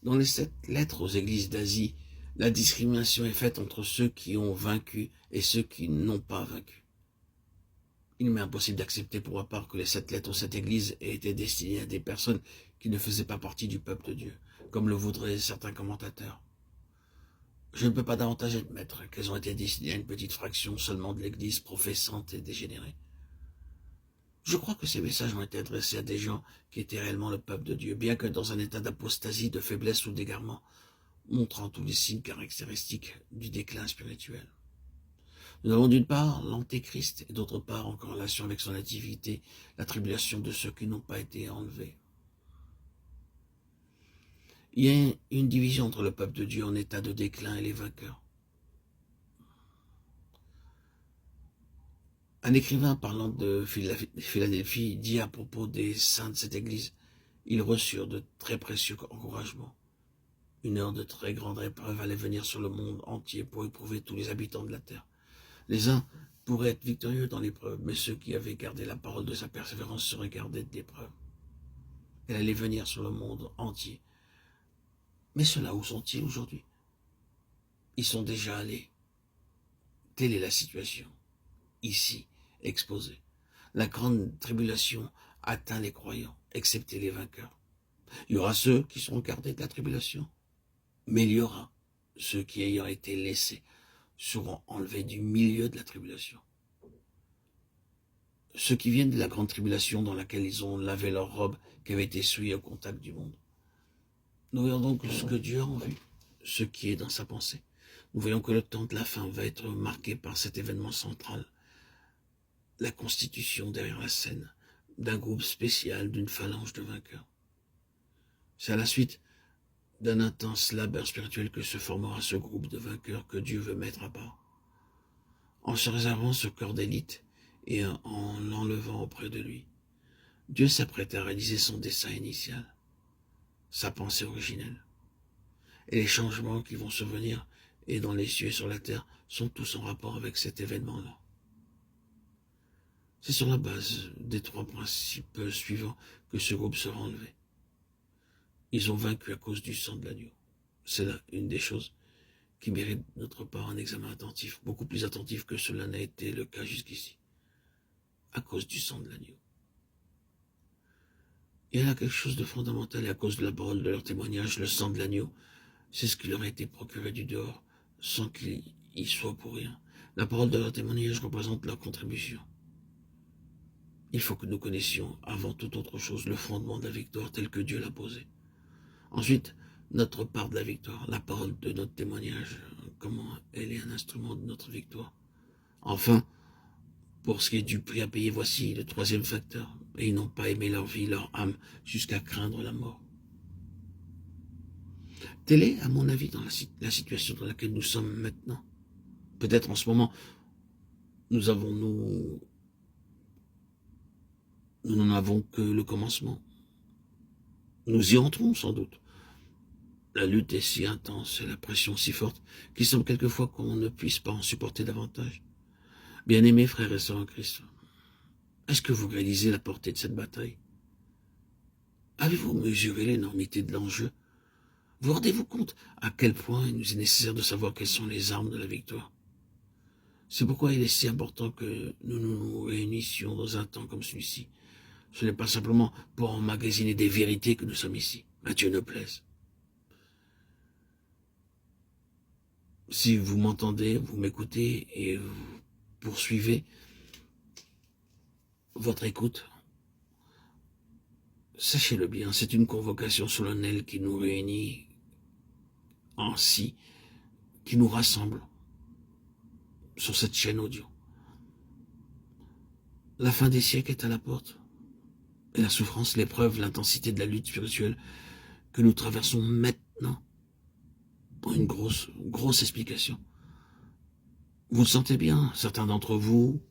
Dans les 7 lettres aux églises d'Asie, la discrimination est faite entre ceux qui ont vaincu et ceux qui n'ont pas vaincu. Il m'est impossible d'accepter pour ma part que les 7 lettres aux 7 églises aient été destinées à des personnes qui ne faisaient pas partie du peuple de Dieu, comme le voudraient certains commentateurs. Je ne peux pas davantage admettre qu'elles ont été destinées à une petite fraction seulement de l'église professante et dégénérée. Je crois que ces messages ont été adressés à des gens qui étaient réellement le peuple de Dieu, bien que dans un état d'apostasie, de faiblesse ou d'égarement, montrant tous les signes caractéristiques du déclin spirituel. Nous avons d'une part l'Antéchrist et d'autre part, en corrélation avec son activité, la tribulation de ceux qui n'ont pas été enlevés. Il y a une division entre le peuple de Dieu en état de déclin et les vainqueurs. Un écrivain parlant de Philadelphie dit à propos des saints de cette église, ils reçurent de très précieux encouragements. Une heure de très grande épreuve allait venir sur le monde entier pour éprouver tous les habitants de la terre. Les uns pourraient être victorieux dans l'épreuve, mais ceux qui avaient gardé la parole de sa persévérance seraient gardés de l'épreuve. Elle allait venir sur le monde entier. Mais ceux-là, où sont-ils aujourd'hui? Ils sont déjà allés. Telle est la situation, ici, exposée. La grande tribulation atteint les croyants, excepté les vainqueurs. Il y aura ceux qui seront gardés de la tribulation, mais il y aura ceux qui, ayant été laissés, seront enlevés du milieu de la tribulation. Ceux qui viennent de la grande tribulation dans laquelle ils ont lavé leurs robes qui avaient été souillées au contact du monde. Nous voyons donc ce que Dieu a en vue, ce qui est dans sa pensée. Nous voyons que le temps de la fin va être marqué par cet événement central, la constitution derrière la scène d'un groupe spécial, d'une phalange de vainqueurs. C'est à la suite d'un intense labeur spirituel que se formera ce groupe de vainqueurs que Dieu veut mettre à part. En se réservant ce corps d'élite et en l'enlevant auprès de lui, Dieu s'apprête à réaliser son dessein initial, sa pensée originelle. Et les changements qui vont survenir et dans les cieux et sur la terre sont tous en rapport avec cet événement-là. C'est sur la base des 3 principes suivants que ce groupe sera enlevé. Ils ont vaincu à cause du sang de l'agneau. C'est là une des choses qui mérite de notre part un examen attentif, beaucoup plus attentif que cela n'a été le cas jusqu'ici, à cause du sang de l'agneau. Il y a là quelque chose de fondamental et à cause de la parole de leur témoignage, le sang de l'agneau, c'est ce qui leur a été procuré du dehors, sans qu'il y soit pour rien. La parole de leur témoignage représente leur contribution. Il faut que nous connaissions, avant toute autre chose, le fondement de la victoire tel que Dieu l'a posé. Ensuite, notre part de la victoire, la parole de notre témoignage, comment elle est un instrument de notre victoire. Enfin, pour ce qui est du prix à payer, voici le 3e facteur. Et ils n'ont pas aimé leur vie, leur âme, jusqu'à craindre la mort. Telle est, à mon avis, dans la situation dans laquelle nous sommes maintenant. Peut-être en ce moment, nous n'en avons que le commencement. Nous y entrons sans doute. La lutte est si intense et la pression si forte qu'il semble quelquefois qu'on ne puisse pas en supporter davantage. Bien-aimés frères et sœurs en Christ, est-ce que vous réalisez la portée de cette bataille? Avez-vous mesuré l'énormité de l'enjeu? Vous rendez-vous compte à quel point il nous est nécessaire de savoir quelles sont les armes de la victoire? C'est pourquoi il est si important que nous nous réunissions dans un temps comme celui-ci. Ce n'est pas simplement pour emmagasiner des vérités que nous sommes ici. À Dieu ne plaise. Si vous m'entendez, vous m'écoutez et vous poursuivez votre écoute, sachez-le bien, c'est une convocation solennelle qui nous réunit ainsi, qui nous rassemble sur cette chaîne audio. La fin des siècles est à la porte. Et la souffrance, l'épreuve, l'intensité de la lutte spirituelle que nous traversons maintenant ont une grosse explication. Vous le sentez bien, certains d'entre vous,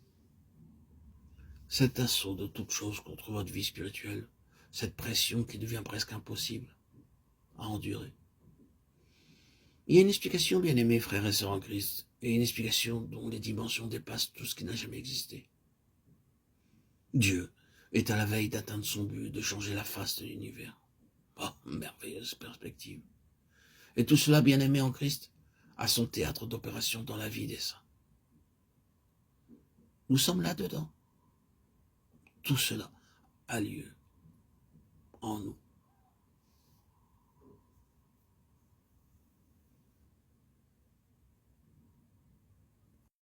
cet assaut de toute chose contre votre vie spirituelle, cette pression qui devient presque impossible à endurer. Il y a une explication, bien-aimés frères et sœurs en Christ, et une explication dont les dimensions dépassent tout ce qui n'a jamais existé. Dieu est à la veille d'atteindre son but, de changer la face de l'univers. Oh, merveilleuse perspective. Et tout cela, bien-aimé en Christ, a son théâtre d'opération dans la vie des saints. Nous sommes là-dedans. Tout cela a lieu en nous.